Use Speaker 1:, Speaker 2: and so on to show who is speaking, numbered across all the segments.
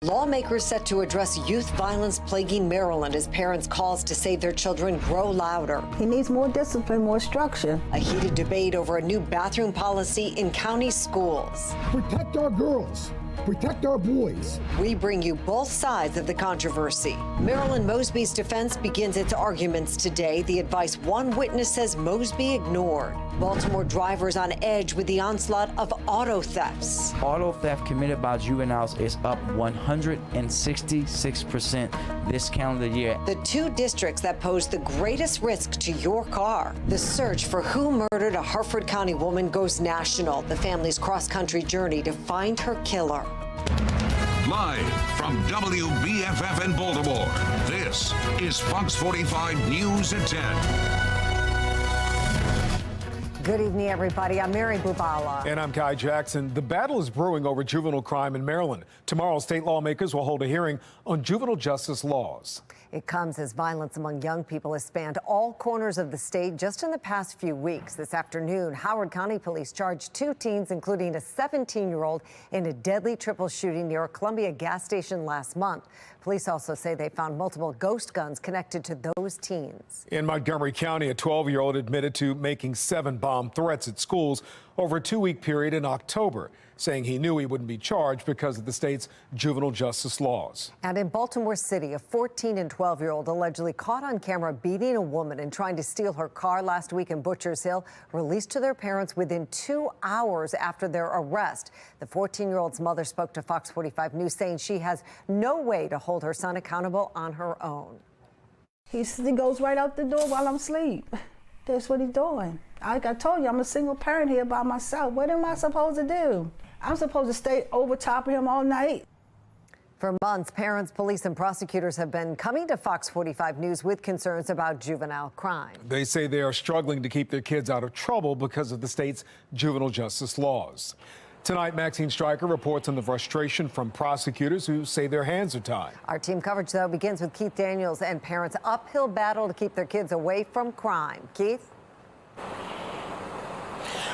Speaker 1: Lawmakers set to address youth violence plaguing Maryland as parents' calls to save their children grow louder.
Speaker 2: He needs more discipline, more structure.
Speaker 1: A heated debate over a new bathroom policy in county schools.
Speaker 3: Protect our girls. Protect our boys.
Speaker 1: We bring you both sides of the controversy. Marilyn Mosby's defense begins its arguments today. The advice one witness says Mosby ignored. Baltimore drivers on edge with the onslaught of auto thefts.
Speaker 4: Auto theft committed by juveniles is up 166% this calendar year.
Speaker 1: The two districts that pose the greatest risk to your car. The search for who murdered a Harford County woman goes national. The family's cross-country journey to find her killer.
Speaker 5: Live from WBFF in Baltimore, this is Fox 45 News at 10.
Speaker 1: Good evening, everybody. I'm Mary Bubala.
Speaker 6: And I'm Kai Jackson. The battle is brewing over juvenile crime in Maryland. Tomorrow, state lawmakers will hold a hearing on juvenile justice laws.
Speaker 1: It comes as violence among young people has spanned all corners of the state just in the past few weeks. This afternoon, Howard County Police charged two teens, including a 17-year-old, in a deadly triple shooting near a Columbia gas station last month. Police also say they found multiple ghost guns connected to those teens.
Speaker 6: In Montgomery County, a 12-year-old admitted to making 7 bomb threats at schools over a 2-week period in October, saying he knew he wouldn't be charged because of the state's juvenile justice laws.
Speaker 1: And in Baltimore City, a 14 and 12-year-old allegedly caught on camera beating a woman and trying to steal her car last week in Butchers Hill, released to their parents within 2 hours after their arrest. The 14-year-old's mother spoke to Fox 45 News, saying she has no way to hold her son accountable on her own.
Speaker 2: He goes right out the door while I'm asleep. That's what he's doing. Like I told you, I'm a single parent here by myself. What am I supposed to do? I'm supposed to stay over top of him all night.
Speaker 1: For months, parents, police, and prosecutors have been coming to Fox 45 News with concerns about juvenile crime.
Speaker 6: They say they are struggling to keep their kids out of trouble because of the state's juvenile justice laws. Tonight, Maxine Stryker reports on the frustration from prosecutors who say their hands are tied.
Speaker 1: Our team coverage, though, begins with Keith Daniels and parents' uphill battle to keep their kids away from crime. Keith?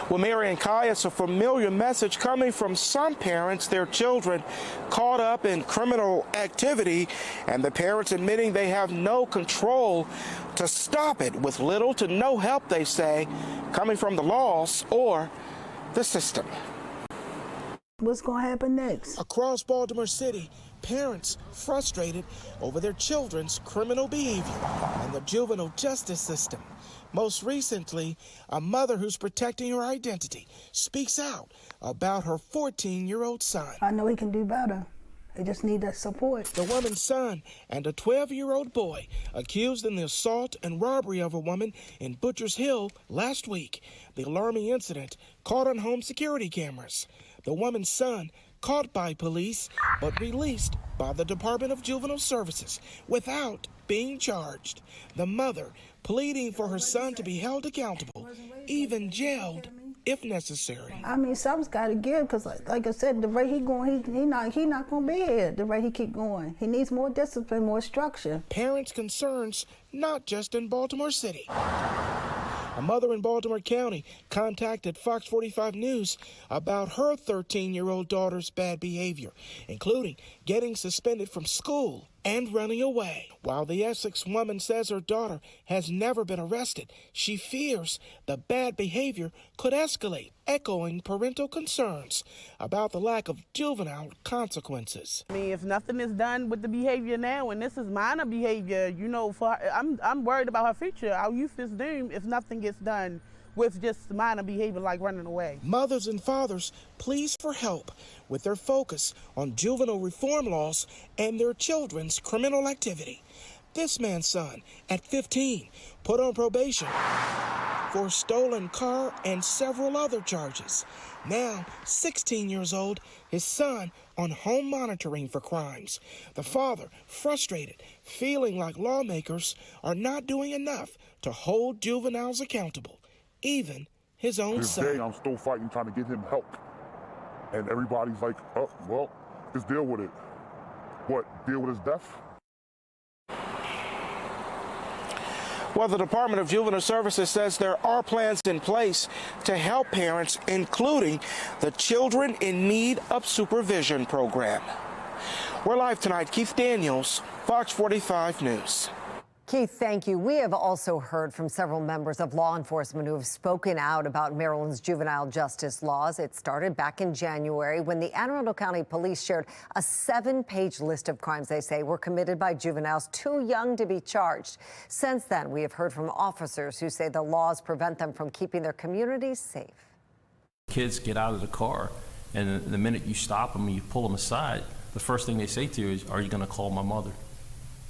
Speaker 7: Well, Mary and Kai, it's a familiar message coming from some parents, their children caught up in criminal activity, and the parents admitting they have no control to stop it, with little to no help, they say, coming from the laws or the system.
Speaker 2: What's going to happen next?
Speaker 7: Across Baltimore City, parents frustrated over their children's criminal behavior and the juvenile justice system. Most recently, a mother who's protecting her identity speaks out about her 14-year-old son.
Speaker 2: I know he can do better. They just need that support.
Speaker 7: The woman's son and a 12-year-old boy accused in the assault and robbery of a woman in Butchers Hill last week. The alarming incident caught on home security cameras. The woman's son caught by police but released by the Department of Juvenile Services without being charged. The mother pleading for her son to be held accountable, even jailed if necessary.
Speaker 2: I mean, something's got to give, because like I said, the rate he going, he not going to be here. The rate he keep going. He needs more discipline, more structure.
Speaker 7: Parents' concerns, not just in Baltimore City. A mother in Baltimore County contacted Fox 45 News about her 13-year-old daughter's bad behavior, including getting suspended from school and running away. While the Essex woman says her daughter has never been arrested, she fears the bad behavior could escalate, echoing parental concerns about the lack of juvenile consequences.
Speaker 8: I mean, if nothing is done with the behavior now, and this is minor behavior, you know, I'm worried about her future. Our youth is doomed if nothing gets done with just minor behavior like running away.
Speaker 7: Mothers and fathers please for help with their focus on juvenile reform laws and their children's criminal activity. This man's son, at 15, put on probation for a stolen car and several other charges. Now, 16 years old, his son on home monitoring for crimes. The father, frustrated, feeling like lawmakers are not doing enough to hold juveniles accountable, even his own son.
Speaker 9: Today, I'm still fighting, trying to get him help. And everybody's like, oh, well, just deal with it. What, deal with his death?
Speaker 7: Well, the Department of Juvenile Services says there are plans in place to help parents, including the Children in Need of Supervision program. We're live tonight. Keith Daniels, Fox 45 News.
Speaker 1: Keith, thank you. We have also heard from several members of law enforcement who have spoken out about Maryland's juvenile justice laws. It started back in January when the Anne Arundel County Police shared a 7-page list of crimes they say were committed by juveniles too young to be charged. Since then, we have heard from officers who say the laws prevent them from keeping their communities safe.
Speaker 10: Kids get out of the car, and the minute you stop them and you pull them aside, the first thing they say to you is, "Are you going to call my mother?"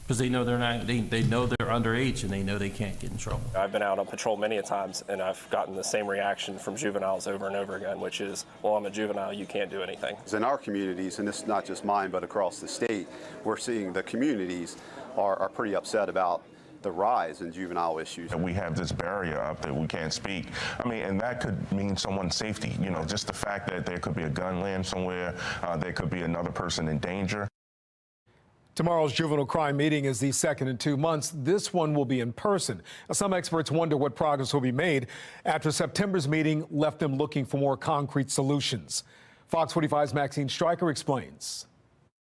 Speaker 10: Because they know they're not. They know they're underage, and they know they can't get in trouble.
Speaker 11: I've been out on patrol many a times, and I've gotten the same reaction from juveniles over and over again, which is, "Well, I'm a juvenile. You can't do anything."
Speaker 12: In our communities, and this is not just mine, but across the state, we're seeing the communities are pretty upset about the rise in juvenile issues.
Speaker 13: We have this barrier up that we can't speak. I mean, and that could mean someone's safety. You know, just the fact that there could be a gun laying somewhere, there could be another person in danger.
Speaker 6: Tomorrow's juvenile crime meeting is the second in 2 months. This one will be in person. Now, some experts wonder what progress will be made after September's meeting left them looking for more concrete solutions. Fox 45's Maxine Stryker explains.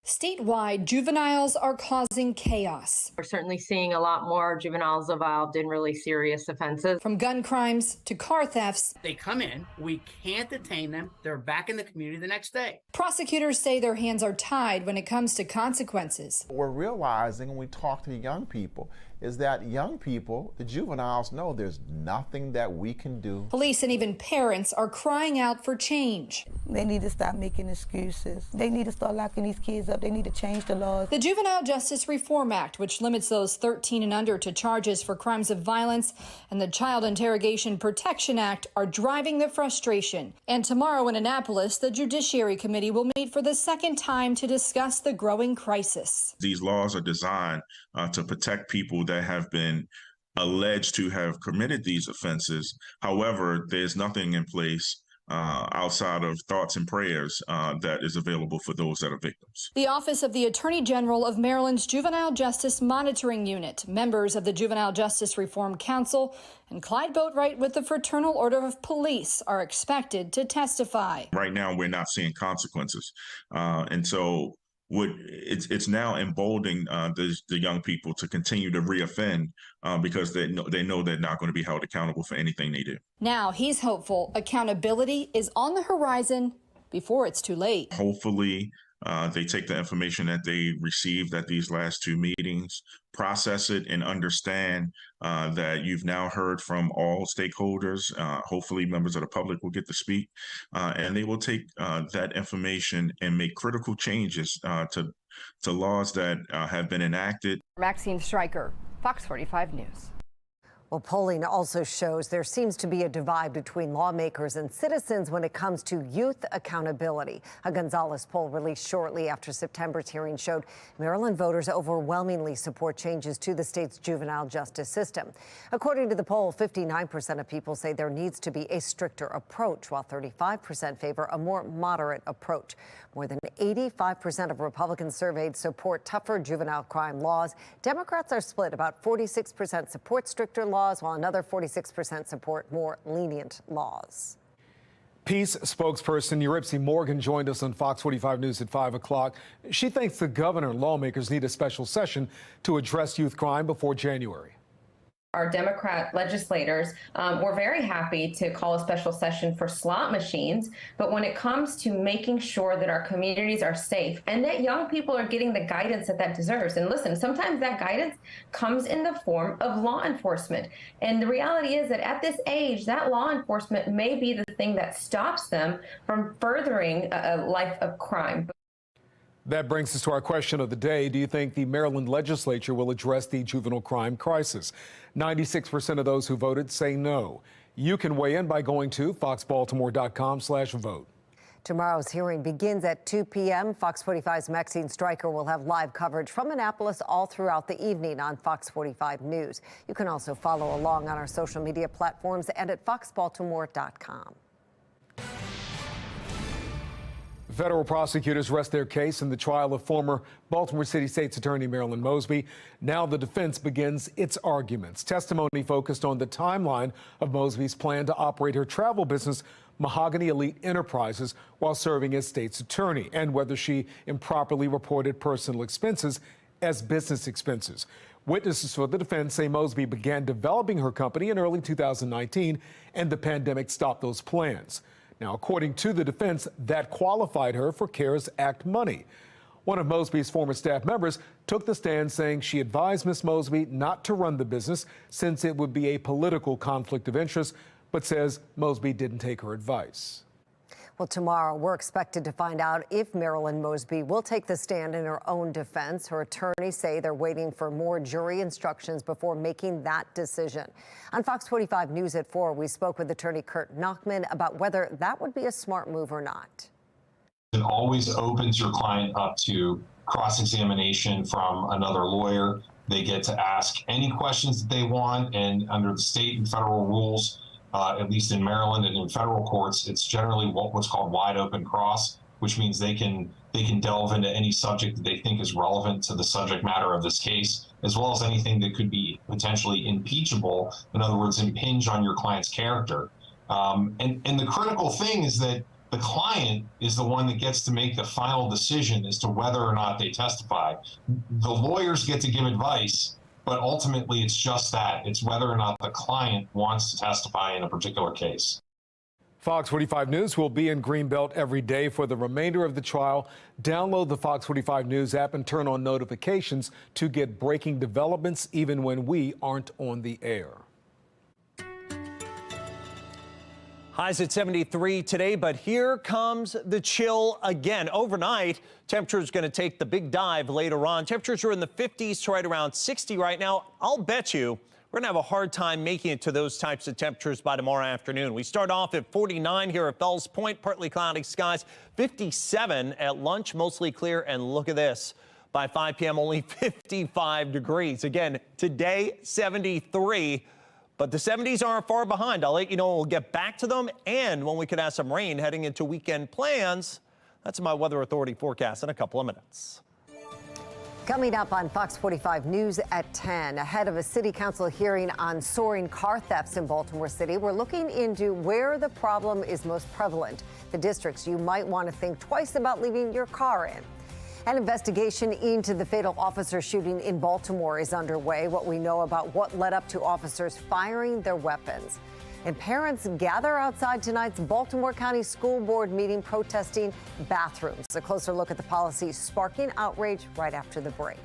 Speaker 14: Statewide, juveniles are causing chaos.
Speaker 15: We're certainly seeing a lot more juveniles involved in really serious offenses.
Speaker 14: From gun crimes to car thefts.
Speaker 16: They come in, we can't detain them, they're back in the community the next day.
Speaker 14: Prosecutors say their hands are tied when it comes to consequences.
Speaker 17: What we're realizing when we talk to the young people is that young people, the juveniles, know there's nothing that we can do.
Speaker 14: Police and even parents are crying out for change.
Speaker 2: They need to stop making excuses. They need to start locking these kids up. They need to change the laws.
Speaker 14: The Juvenile Justice Reform Act, which limits those 13 and under to charges for crimes of violence, and the Child Interrogation Protection Act are driving the frustration. And tomorrow in Annapolis, the Judiciary Committee will meet for the second time to discuss the growing crisis.
Speaker 13: These laws are designed to protect people that have been alleged to have committed these offenses. However, there's nothing in place outside of thoughts and prayers that is available for those that are victims.
Speaker 14: The Office of the Attorney General of Maryland's Juvenile Justice Monitoring Unit, members of the Juvenile Justice Reform Council, and Clyde Boatwright with the Fraternal Order of Police are expected to testify.
Speaker 13: Right now, we're not seeing consequences. And so it's now emboldening the young people to continue to reoffend because they know they're not going to be held accountable for anything they do.
Speaker 14: Now he's hopeful accountability is on the horizon before it's too late.
Speaker 13: Hopefully, they take the information that they received at these last two meetings, process it, and understand that you've now heard from all stakeholders. Hopefully, members of the public will get to speak, and they will take that information and make critical changes to laws that have been enacted.
Speaker 14: Maxine Stryker, Fox 45 News.
Speaker 1: Well, polling also shows there seems to be a divide between lawmakers and citizens when it comes to youth accountability. A Gonzalez poll released shortly after September's hearing showed Maryland voters overwhelmingly support changes to the state's juvenile justice system. According to the poll, 59% of people say there needs to be a stricter approach, while 35% favor a more moderate approach. More than 85% of Republicans surveyed support tougher juvenile crime laws. Democrats are split. About 46% support stricter laws, while another 46% support more lenient laws.
Speaker 6: Peace spokesperson Yuripsi Morgan joined us on Fox 45 News at 5 o'clock. She thinks the governor and lawmakers need a special session to address youth crime before January.
Speaker 15: Our Democrat legislators were very happy to call a special session for slot machines, but when it comes to making sure that our communities are safe and that young people are getting the guidance that deserves, and listen, sometimes that guidance comes in the form of law enforcement. And the reality is that at this age, that law enforcement may be the thing that stops them from furthering a life of crime.
Speaker 6: That brings us to our question of the day. Do you think the Maryland legislature will address the juvenile crime crisis? 96% of those who voted say no. You can weigh in by going to foxbaltimore.com/vote.
Speaker 1: Tomorrow's hearing begins at 2 p.m. Fox 45's Maxine Stryker will have live coverage from Annapolis all throughout the evening on Fox 45 News. You can also follow along on our social media platforms and at foxbaltimore.com.
Speaker 6: Federal prosecutors rest their case in the trial of former Baltimore City State's Attorney Marilyn Mosby. Now the defense begins its arguments. Testimony focused on the timeline of Mosby's plan to operate her travel business Mahogany Elite Enterprises while serving as state's attorney, and whether she improperly reported personal expenses as business expenses. Witnesses for the defense say Mosby began developing her company in early 2019, and the pandemic stopped those plans. Now, according to the defense, that qualified her for CARES Act money. One of Mosby's former staff members took the stand saying she advised Ms. Mosby not to run the business since it would be a political conflict of interest, but says Mosby didn't take her advice.
Speaker 1: Well, tomorrow we're expected to find out if Marilyn Mosby will take the stand in her own defense. Her attorneys say they're waiting for more jury instructions before making that decision. On Fox 45 News at 4, we spoke with attorney Kurt Nachman about whether that would be a smart move or not.
Speaker 18: It always opens your client up to cross-examination from another lawyer. They get to ask any questions that they want, and under the state and federal rules, at least in Maryland and in federal courts, it's generally what's called wide open cross, which means they can delve into any subject that they think is relevant to the subject matter of this case, as well as anything that could be potentially impeachable. In other words, impinge on your client's character. And the critical thing is that the client is the one that gets to make the final decision as to whether or not they testify. The lawyers get to give advice, but ultimately it's just that. It's whether or not the client wants to testify in a particular case.
Speaker 6: Fox 45 News will be in Greenbelt every day for the remainder of the trial. Download the Fox 45 News app and turn on notifications to get breaking developments even when we aren't on the air.
Speaker 19: Highs at 73 today, but here comes the chill again. Overnight, temperatures going to take the big dive later on. Temperatures are in the 50s to right around 60 right now. I'll bet you we're going to have a hard time making it to those types of temperatures by tomorrow afternoon. We start off at 49 here at Fells Point, partly cloudy skies, 57 at lunch, mostly clear, and look at this. By 5 p.m., only 55 degrees. Again, today, 73. But the 70s aren't far behind. I'll let you know when we'll get back to them and when we could have some rain heading into weekend plans. That's my Weather Authority forecast in a couple of minutes.
Speaker 1: Coming up on Fox 45 News at 10, ahead of a city council hearing on soaring car thefts in Baltimore City, we're looking into where the problem is most prevalent, the districts you might want to think twice about leaving your car in. An investigation into the fatal officer shooting in Baltimore is underway. What we know about what led up to officers firing their weapons. And parents gather outside tonight's Baltimore County School Board meeting protesting bathrooms. A closer look at the policy sparking outrage right after the break.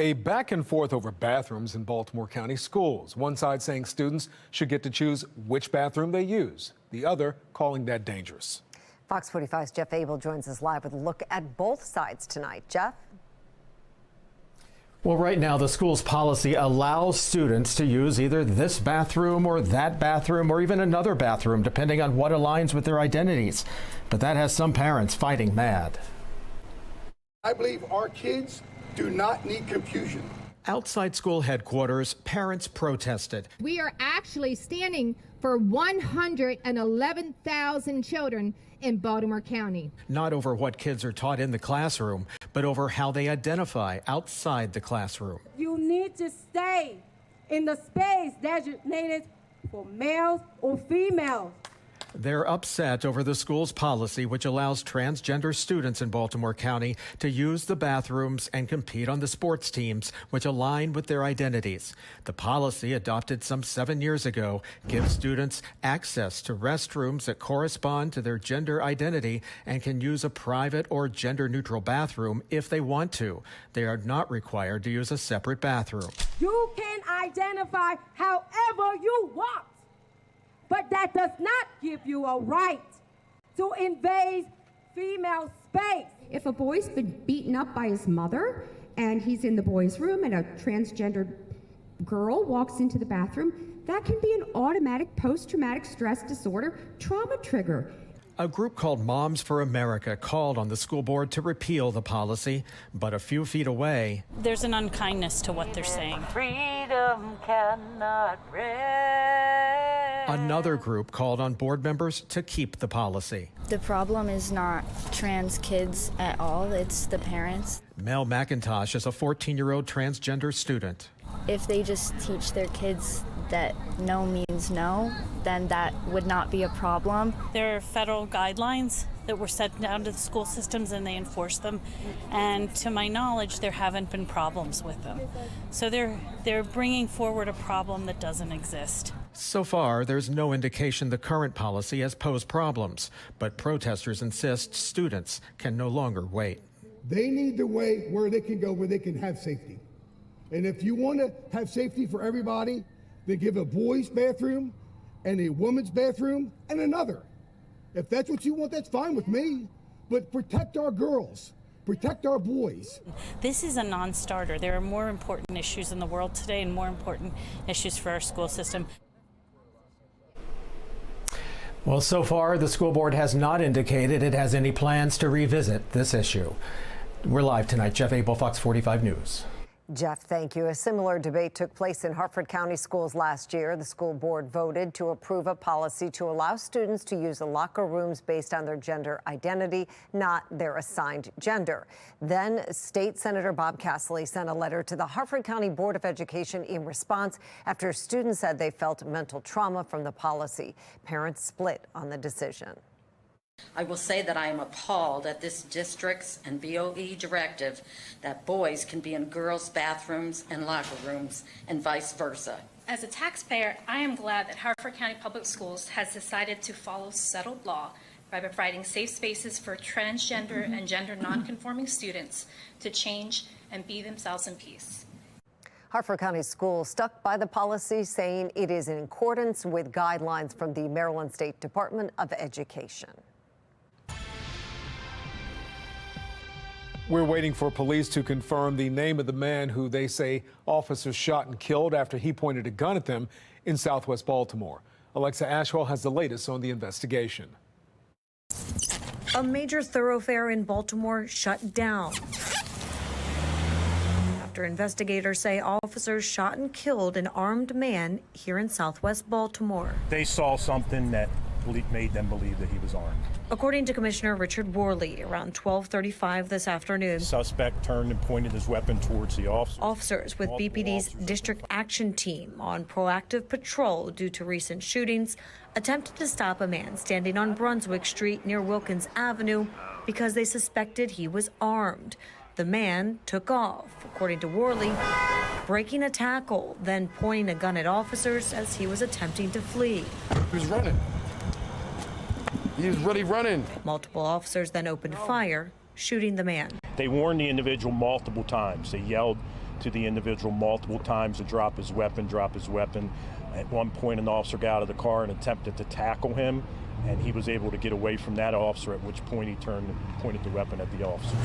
Speaker 6: A back and forth over bathrooms in Baltimore County schools. One side saying students should get to choose which bathroom they use. The other calling that dangerous.
Speaker 1: Fox 45's Jeff Abel joins us live with a look at both sides tonight. Jeff?
Speaker 20: Well, right now, the school's policy allows students to use either this bathroom or that bathroom or even another bathroom, depending on what aligns with their identities. But that has some parents fighting mad.
Speaker 3: I believe our kids do not need confusion.
Speaker 20: Outside school headquarters, parents protested.
Speaker 21: We are actually standing for 111,000 children in Baltimore County.
Speaker 20: Not over what kids are taught in the classroom, but over how they identify outside the classroom.
Speaker 22: You need to stay in the space designated for males or females.
Speaker 20: They're upset over the school's policy, which allows transgender students in Baltimore County to use the bathrooms and compete on the sports teams, which align with their identities. The policy, adopted some 7 years ago, gives students access to restrooms that correspond to their gender identity and can use a private or gender-neutral bathroom if they want to. They are not required to use a separate bathroom.
Speaker 22: You can identify however you want, but that does not give you a right to invade female space.
Speaker 23: If a boy's been beaten up by his mother and he's in the boys' room and a transgender girl walks into the bathroom, that can be an automatic post-traumatic stress disorder trauma trigger.
Speaker 20: A group called Moms for America called on the school board to repeal the policy, but a few feet away,
Speaker 24: there's an unkindness to what they're saying.
Speaker 25: Freedom cannot rest.
Speaker 20: Another group called on board members to keep the policy.
Speaker 26: The problem is not trans kids at all, it's the parents.
Speaker 20: Mel McIntosh is a 14-year-old transgender student.
Speaker 26: If they just teach their kids that no means no, then that would not be a problem.
Speaker 24: There are federal guidelines that were set down to the school systems and they enforce them. And to my knowledge, there haven't been problems with them. So they're bringing forward a problem that doesn't exist.
Speaker 20: So far, there's no indication the current policy has posed problems, but protesters insist students can no longer wait.
Speaker 3: They need the way where they can go, where they can have safety. And if you want to have safety for everybody, then give a boys' bathroom and a woman's bathroom and another. If that's what you want, that's fine with me. But protect our girls, protect our boys.
Speaker 24: This is a non-starter. There are more important issues in the world today and more important issues for our school system.
Speaker 20: Well, so far, the school board has not indicated it has any plans to revisit this issue. We're live tonight. Jeff Abel, Fox 45 News.
Speaker 1: Jeff, thank you. A similar debate took place in Harford County schools last year. The school board voted to approve a policy to allow students to use the locker rooms based on their gender identity, not their assigned gender. Then State Senator Bob Cassilly sent a letter to the Harford County Board of Education in response after students said they felt mental trauma from the policy. Parents split on the decision.
Speaker 27: I will say that I am appalled at this district's and BOE directive that boys can be in girls' bathrooms and locker rooms and vice versa.
Speaker 28: As a taxpayer, I am glad that Harford County Public Schools has decided to follow settled law by providing safe spaces for transgender and gender nonconforming students to change and be themselves in peace.
Speaker 1: Harford County Schools stuck by the policy, saying it is in accordance with guidelines from the Maryland State Department of Education.
Speaker 6: We're waiting for police to confirm the name of the man who they say officers shot and killed after he pointed a gun at them in Southwest Baltimore. Alexa Ashwell has the latest on the investigation.
Speaker 29: A major thoroughfare in Baltimore shut down after investigators say officers shot and killed an armed man here in Southwest Baltimore.
Speaker 30: They saw something that made them believe that he was armed.
Speaker 29: According to Commissioner Richard Worley, around 12:35 this afternoon,
Speaker 30: Suspect turned and pointed his weapon towards the officer.
Speaker 29: Officers with BPD's District Action Team on proactive patrol due to recent shootings attempted to stop a man standing on Brunswick Street near Wilkins Avenue because they suspected he was armed. The man took off, according to Worley, breaking a tackle, then pointing a gun at officers as he was attempting to flee.
Speaker 31: He was running. He was really running.
Speaker 29: Multiple officers then opened fire, shooting the man.
Speaker 30: They warned the individual multiple times. They yelled to the individual multiple times to drop his weapon. At one point, an officer got out of the car and attempted to tackle him, and he was able to get away from that officer, at which point he turned and pointed the weapon at the officer.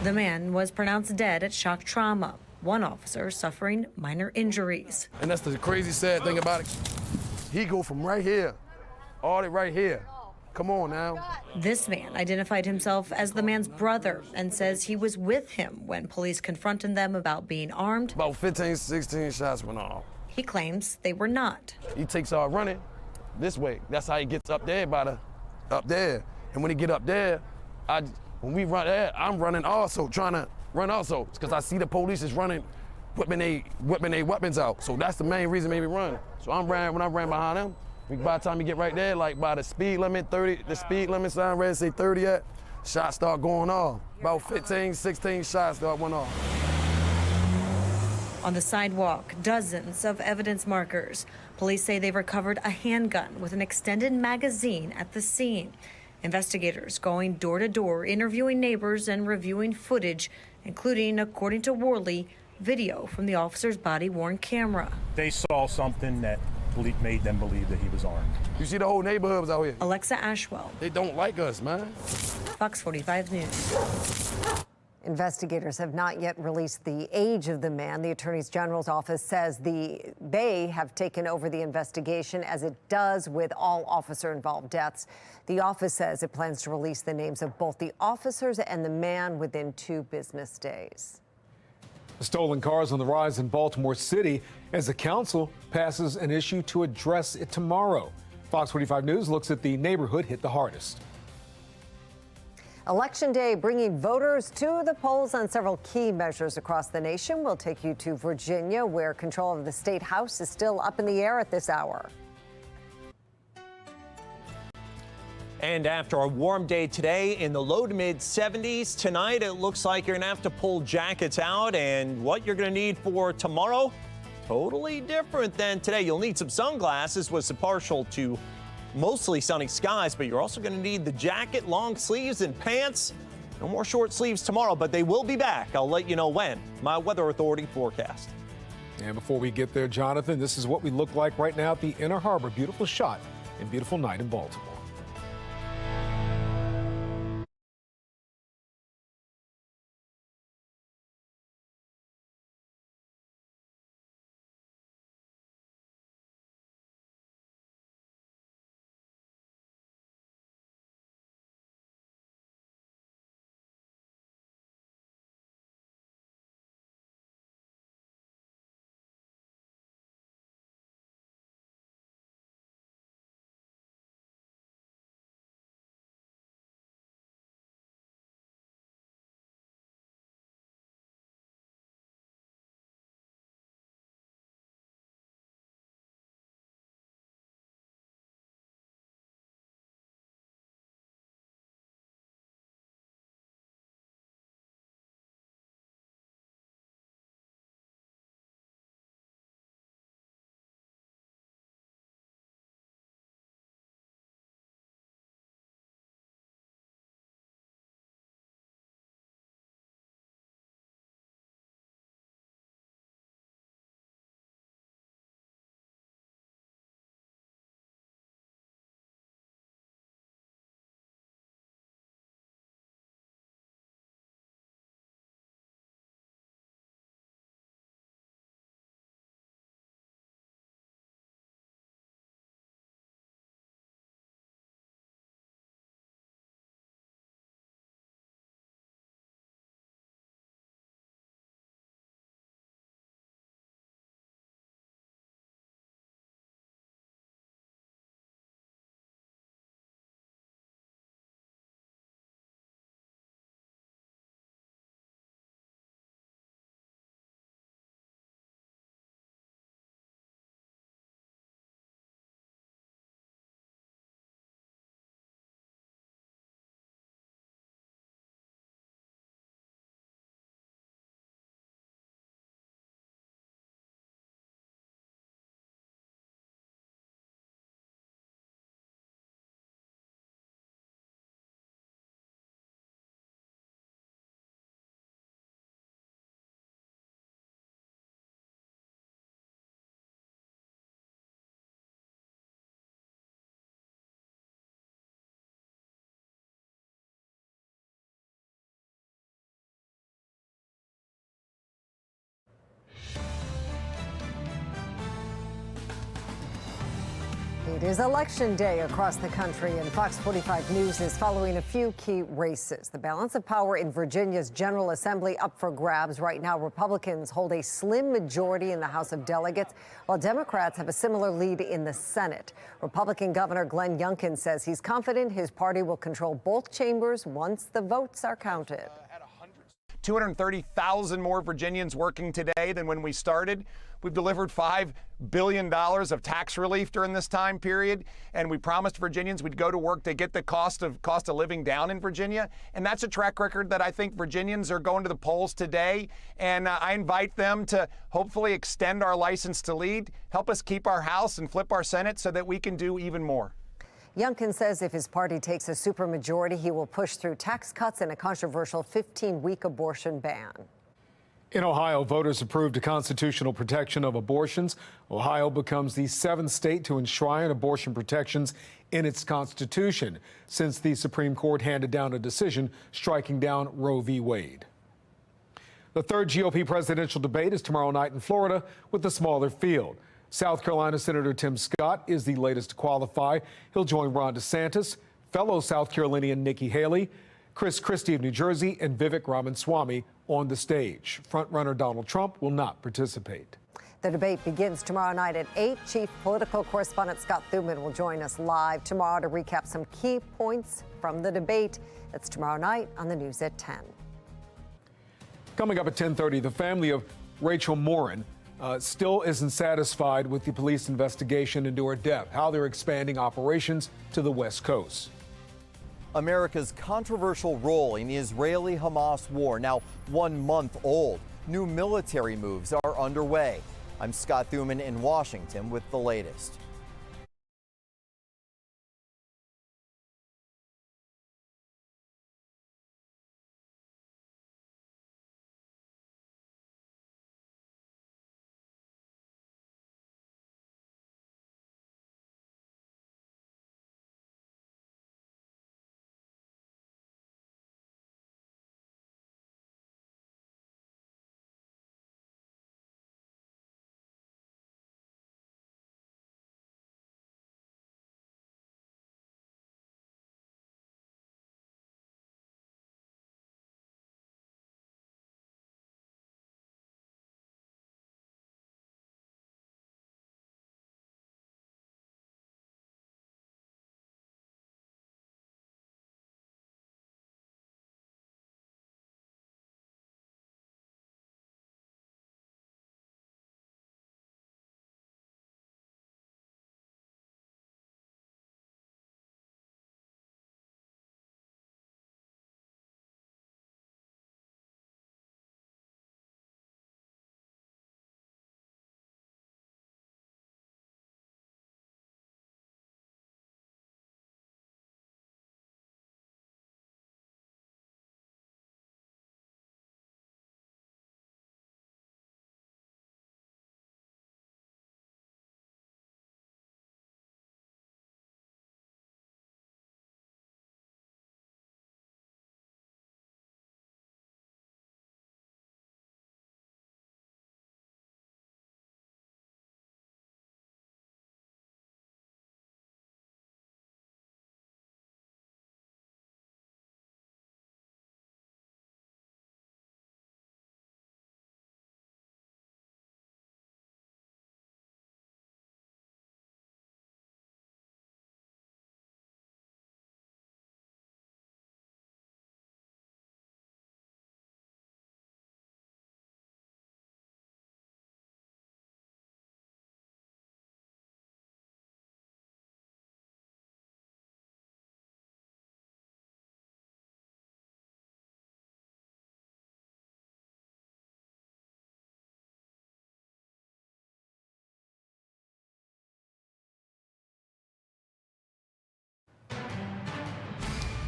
Speaker 29: The man was pronounced dead at shock trauma. One officer suffering minor injuries.
Speaker 2: And that's the crazy sad thing about it. He go from right here, all the right here. Come on now.
Speaker 29: This man identified himself as the man's brother and says he was with him when police confronted them about being armed.
Speaker 2: About 15, 16 shots went off.
Speaker 29: He claims they were not.
Speaker 2: He takes off running this way. That's how he gets up there up there. And when he get up there, when we run there, I'm running also, trying to run also, because I see the police is running, whipping their weapons out. So that's the main reason made me run. So when I ran behind them, by the time you get right there, like by the speed limit, 30, the speed limit sign red say 30 at, shots start going off. About 15, 16 shots start went off.
Speaker 29: On the sidewalk, dozens of evidence markers. Police say they recovered a handgun with an extended magazine at the scene. Investigators going door to door, interviewing neighbors and reviewing footage, including, according to Worley, video from the officer's body-worn camera.
Speaker 30: They saw something that made them believe that he was armed.
Speaker 2: You see the whole neighborhood was out here.
Speaker 29: Alexa Ashwell.
Speaker 2: They don't like us, man.
Speaker 29: Fox 45 News.
Speaker 1: Investigators have not yet released the age of the man. The Attorney General's office says they have taken over the investigation, as it does with all officer-involved deaths. The office says it plans to release the names of both the officers and the man within 2 business days.
Speaker 6: Stolen cars on the rise in Baltimore City as the council passes an issue to address it tomorrow. Fox 45 News looks at the neighborhood hit the hardest.
Speaker 1: Election Day bringing voters to the polls on several key measures across the nation. We'll take you to Virginia, where control of the state house is still up in the air at this hour.
Speaker 19: And after a warm day today in the low to mid 70s, tonight it looks like you're going to have to pull jackets out, and what you're going to need for tomorrow, totally different than today. You'll need some sunglasses with some partial to mostly sunny skies, but you're also going to need the jacket, long sleeves, and pants. No more short sleeves tomorrow, but they will be back. I'll let you know when. My Weather Authority forecast.
Speaker 6: And before we get there, Jonathan, this is what we look like right now at the Inner Harbor. Beautiful shot and beautiful night in Baltimore.
Speaker 1: It is election day across the country, and Fox 45 News is following a few key races. The balance of power in Virginia's General Assembly up for grabs. Right now, Republicans hold a slim majority in the House of Delegates, while Democrats have a similar lead in the Senate. Republican Governor Glenn Youngkin says he's confident his party will control both chambers once the votes are counted.
Speaker 4: 230,000 more Virginians working today than when we started. We've delivered $5 billion of tax relief during this time period, and we promised Virginians we'd go to work to get the cost of living down in Virginia. And that's a track record that I think Virginians are going to the polls today. And I invite them to hopefully extend our license to lead, help us keep our House and flip our Senate so that we can do even more.
Speaker 1: Youngkin says if his party takes a supermajority, he will push through tax cuts and a controversial 15-week abortion ban.
Speaker 6: In Ohio, voters approved a constitutional protection of abortions. Ohio becomes the 7th state to enshrine abortion protections in its constitution since the Supreme Court handed down a decision striking down Roe v. Wade. The third GOP presidential debate is tomorrow night in Florida with a smaller field. South Carolina Senator Tim Scott is the latest to qualify. He'll join Ron DeSantis, fellow South Carolinian Nikki Haley, Chris Christie of New Jersey, and Vivek Ramaswamy on the stage. Frontrunner Donald Trump will not participate.
Speaker 1: The debate begins tomorrow night at 8. Chief political correspondent Scott Thuman will join us live tomorrow to recap some key points from the debate. That's tomorrow night on the news at 10.
Speaker 6: Coming up at 10:30, the family of Rachel Morin still isn't satisfied with the police investigation into her death, how they're expanding operations to the West Coast.
Speaker 5: America's controversial role in the Israeli-Hamas war, now 1 month old. New military moves are underway. I'm Scott Thuman in Washington with the latest.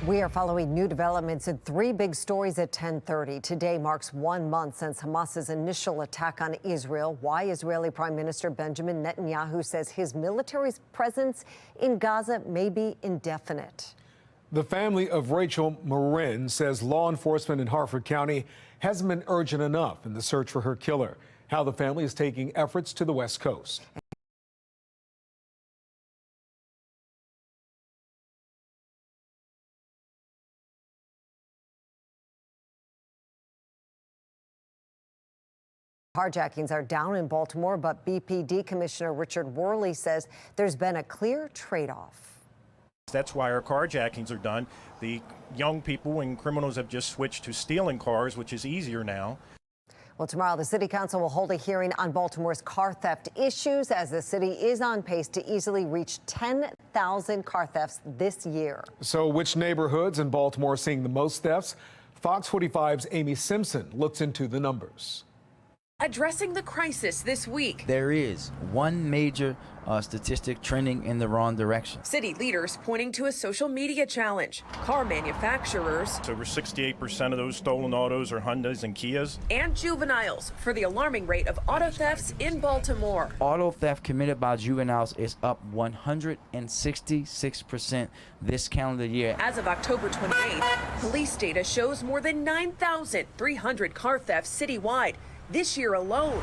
Speaker 1: We are following new developments in 3 big stories at 10:30. Today marks 1 month since Hamas's initial attack on Israel. Why Israeli Prime Minister Benjamin Netanyahu says his military's presence in Gaza may be indefinite.
Speaker 6: The family of Rachel Morin says law enforcement in Harford County hasn't been urgent enough in the search for her killer. How the family is taking efforts to the West Coast.
Speaker 1: Carjackings are down in Baltimore, but BPD Commissioner Richard Worley says there's been a clear trade-off.
Speaker 30: That's why our carjackings are done. The young people and criminals have just switched to stealing cars, which is easier now.
Speaker 1: Well, tomorrow the City Council will hold a hearing on Baltimore's car theft issues as the city is on pace to easily reach 10,000 car thefts this year.
Speaker 6: So which neighborhoods in Baltimore are seeing the most thefts? Fox 45's Amy Simpson looks into the numbers.
Speaker 7: Addressing the crisis this week.
Speaker 8: There is one major statistic trending in the wrong direction.
Speaker 7: City leaders pointing to a social media challenge. Car manufacturers.
Speaker 30: Over 68% of those stolen autos are Hyundais and Kias.
Speaker 7: And juveniles for the alarming rate of auto thefts in Baltimore.
Speaker 8: Auto theft committed by juveniles is up 166% this calendar year.
Speaker 7: As of October 28th, police data shows more than 9,300 car thefts citywide this year alone.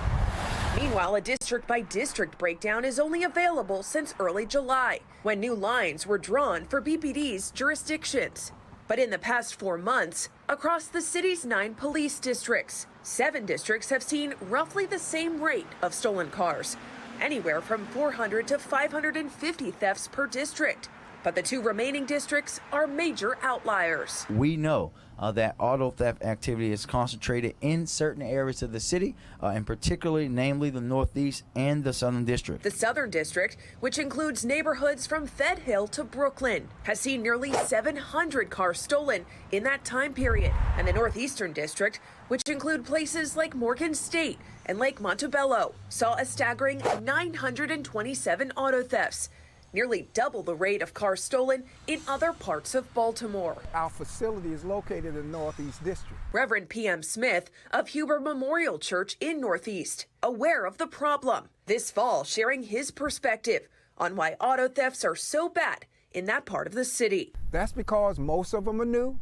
Speaker 7: Meanwhile, a district-by-district breakdown is only available since early July, when new lines were drawn for BPD's jurisdictions. But in the past 4 months, across the city's 9 police districts, 7 districts have seen roughly the same rate of stolen cars, anywhere from 400 to 550 thefts per district. But the 2 remaining districts are major outliers.
Speaker 8: We know that auto theft activity is concentrated in certain areas of the city, and particularly, namely, the Northeast and the Southern District.
Speaker 7: The Southern District, which includes neighborhoods from Fed Hill to Brooklyn, has seen nearly 700 cars stolen in that time period. And the Northeastern District, which include places like Morgan State and Lake Montebello, saw a staggering 927 auto thefts, nearly double the rate of cars stolen in other parts of Baltimore.
Speaker 9: Our facility is located in the Northeast District.
Speaker 7: Reverend P.M. Smith of Huber Memorial Church in Northeast, aware of the problem, this fall sharing his perspective on why auto thefts are so bad in that part of the city.
Speaker 9: That's because most of them are new,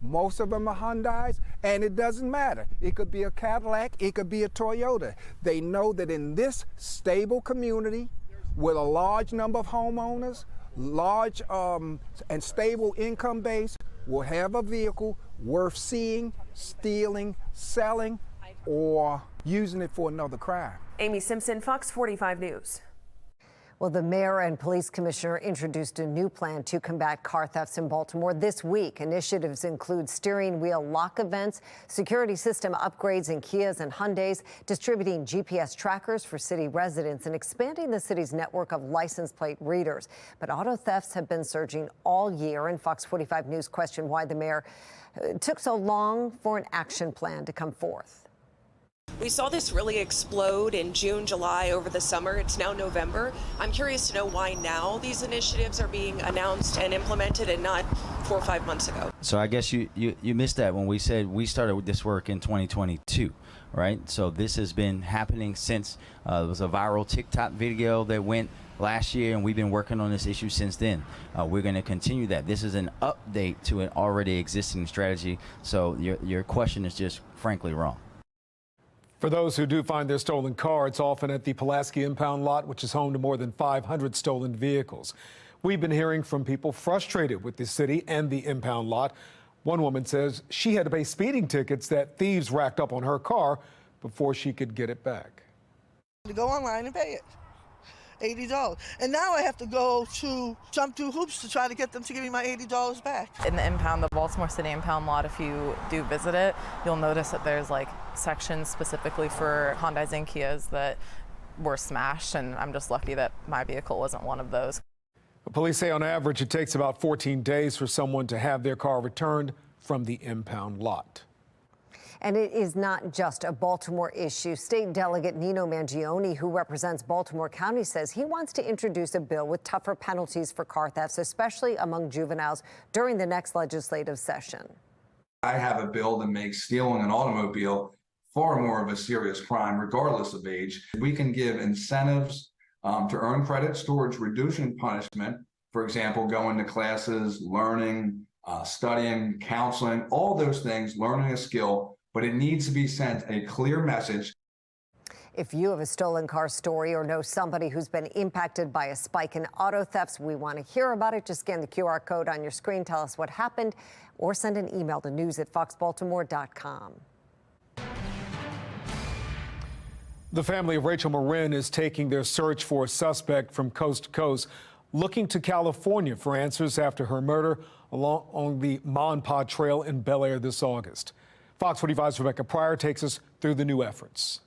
Speaker 9: most of them are Hyundais, and it doesn't matter. It could be a Cadillac, it could be a Toyota. They know that in this stable community, with a large number of homeowners, large and stable income base, will have a vehicle worth seeing, stealing, selling, or using it for another crime.
Speaker 7: Amy Simpson, Fox 45 News.
Speaker 1: Well, the mayor and police commissioner introduced a new plan to combat car thefts in Baltimore this week. Initiatives include steering wheel lock events, security system upgrades in Kias and Hyundais, distributing GPS trackers for city residents, and expanding the city's network of license plate readers. But auto thefts have been surging all year, and Fox 45 News questioned why the mayor took so long for an action plan to come forth.
Speaker 10: We saw this really explode in June, July, over the summer. It's now November. I'm curious to know why now these initiatives are being announced and implemented and not 4 or 5 months ago.
Speaker 8: So I guess you missed that when we said we started with this work in 2022, right? So this has been happening since there was a viral TikTok video that went last year, and we've been working on this issue since then. We're going to continue that. This is an update to an already existing strategy. So your question is just frankly wrong.
Speaker 6: For those who do find their stolen car, it's often at the Pulaski impound lot, which is home to more than 500 stolen vehicles. We've been hearing from people frustrated with the city and the impound lot. One woman says she had to pay speeding tickets that thieves racked up on her car before she could get it back.
Speaker 11: To go online and pay it. $80. And now I have to go to jump through hoops to try to get them to give me my $80 back.
Speaker 12: In the impound, the Baltimore City impound lot, if you do visit it, you'll notice that there's like sections specifically for Hyundais and Kias that were smashed, and I'm just lucky that my vehicle wasn't one of those.
Speaker 6: Police say on average it takes about 14 days for someone to have their car returned from the impound lot.
Speaker 1: And it is not just a Baltimore issue. State Delegate Nino Mangione, who represents Baltimore County, says he wants to introduce a bill with tougher penalties for car thefts, especially among juveniles, during the next legislative session.
Speaker 13: I have a bill that makes stealing an automobile far more of a serious crime, regardless of age. We can give incentives to earn credits towards reducing punishment. For example, going to classes, learning, studying, counseling, all those things, learning a skill. But it needs to be sent a clear message.
Speaker 1: If you have a stolen car story or know somebody who's been impacted by a spike in auto thefts, we want to hear about it. Just scan the QR code on your screen, tell us what happened, or send an email to news@foxbaltimore.com.
Speaker 6: The family of Rachel Morin is taking their search for a suspect from coast to coast, looking to California for answers after her murder along the Ma Trail in Bel Air this August. Fox 45's Rebecca Pryor takes us through the new efforts.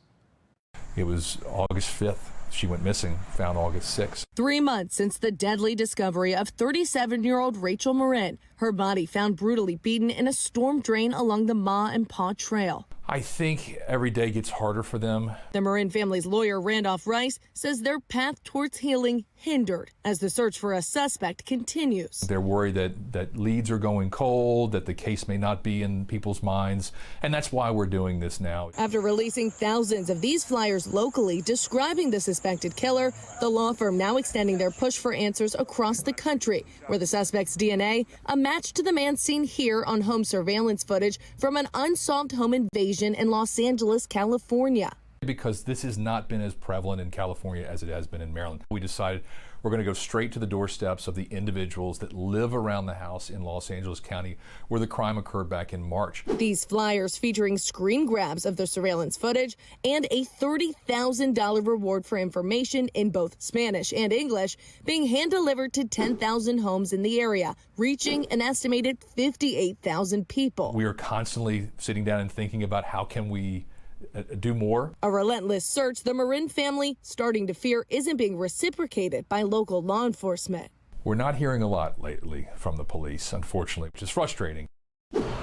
Speaker 3: It was August 5th. She went missing, found August 6th.
Speaker 14: 3 months since the deadly discovery of 37-year-old Rachel Morin. Her body found brutally beaten in a storm drain along the Ma and Pa Trail.
Speaker 3: I think every day gets harder for them.
Speaker 14: The Morin family's lawyer, Randolph Rice, says their path towards healing hindered as the search for a suspect continues.
Speaker 3: They're worried that leads are going cold, that the case may not be in people's minds, and that's why we're doing this now.
Speaker 14: After releasing thousands of these flyers locally describing the suspected killer, the law firm now extending their push for answers across the country, where the suspect's DNA, a match to the man seen here on home surveillance footage from an unsolved home invasion in Los Angeles, California.
Speaker 3: Because this has not been as prevalent in California as it has been in Maryland, we decided we're going to go straight to the doorsteps of the individuals that live around the house in Los Angeles County where the crime occurred back in March.
Speaker 14: These flyers featuring screen grabs of the surveillance footage and a $30,000 reward for information in both Spanish and English being hand-delivered to 10,000 homes in the area, reaching an estimated 58,000 people.
Speaker 3: We are constantly sitting down and thinking about how can we do more.
Speaker 14: A relentless search the Morin family starting to fear isn't being reciprocated by local law enforcement.
Speaker 3: We're not hearing a lot lately from the police, unfortunately, which is frustrating.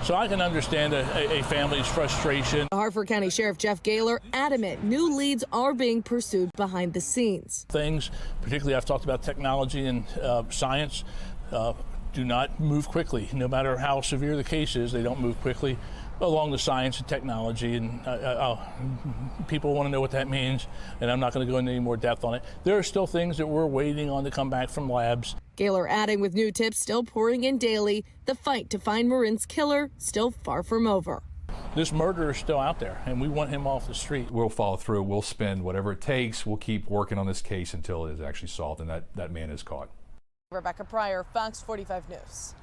Speaker 15: So I can understand a family's frustration.
Speaker 14: Harford County Sheriff Jeff Gaylor adamant new leads are being pursued behind the scenes.
Speaker 15: Things, particularly I've talked about technology and science, do not move quickly. No matter how severe the case is, they don't move quickly along the science and technology, and people want to know what that means, and I'm not going to go into any more depth on it. There are still things that we're waiting on to come back from labs.
Speaker 14: Gaylor adding, with new tips still pouring in daily, the fight to find Morin's killer still far from over.
Speaker 15: This murderer is still out there, and we want him off the street.
Speaker 3: We'll follow through. We'll spend whatever it takes. We'll keep working on this case until it is actually solved and that man is caught.
Speaker 14: Rebecca Pryor, Fox 45 News.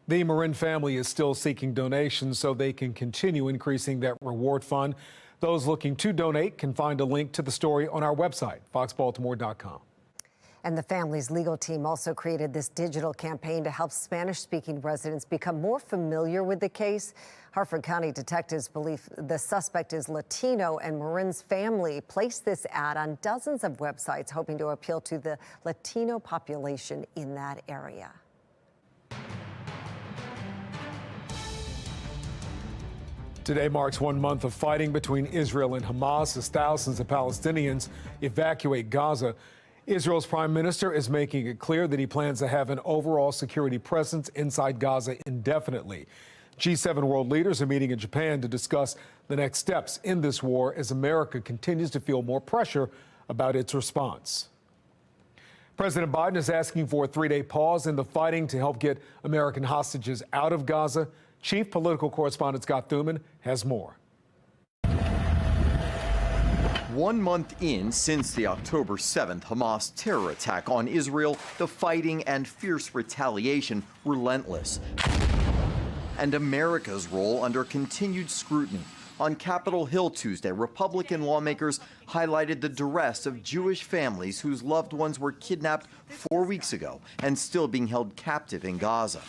Speaker 6: The Morin family is still seeking donations so they can continue increasing that reward fund. Those looking to donate can find a link to the story on our website, foxbaltimore.com.
Speaker 1: And the family's legal team also created this digital campaign to help Spanish-speaking residents become more familiar with the case. Harford County detectives believe the suspect is Latino, and Morin's family placed this ad on dozens of websites, hoping to appeal to the Latino population in that area.
Speaker 6: Today marks 1 month of fighting between Israel and Hamas as thousands of Palestinians evacuate Gaza. Israel's prime minister is making it clear that he plans to have an overall security presence inside Gaza indefinitely. G7 world leaders are meeting in Japan to discuss the next steps in this war as America continues to feel more pressure about its response. President Biden is asking for a 3-day pause in the fighting to help get American hostages out of Gaza. Chief political correspondent Scott Thuman has more.
Speaker 5: 1 month in since the October 7th Hamas terror attack on Israel, the fighting and fierce retaliation relentless. And America's role under continued scrutiny. On Capitol Hill Tuesday, Republican lawmakers highlighted the duress of Jewish families whose loved ones were kidnapped 4 weeks ago and still being held captive in Gaza.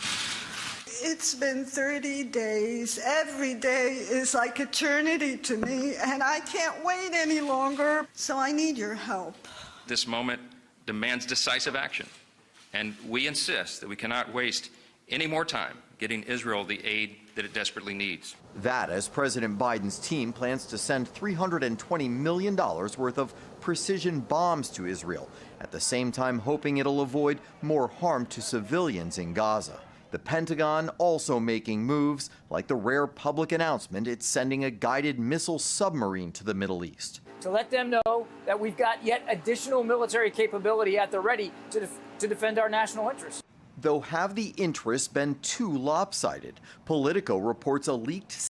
Speaker 16: It's been 30 days. Every day is like eternity to me, and I can't wait any longer, so I need your help.
Speaker 17: This moment demands decisive action, and we insist that we cannot waste any more time getting Israel the aid that it desperately needs.
Speaker 5: That as President Biden's team plans to send $320 million worth of precision bombs to Israel, at the same time hoping it'll avoid more harm to civilians in Gaza. The Pentagon also making moves, like the rare public announcement it's sending a guided missile submarine to the Middle East.
Speaker 18: To let them know that we've got yet additional military capability at the ready to defend our national interests.
Speaker 5: Though have the interests been too lopsided? Politico reports a leaked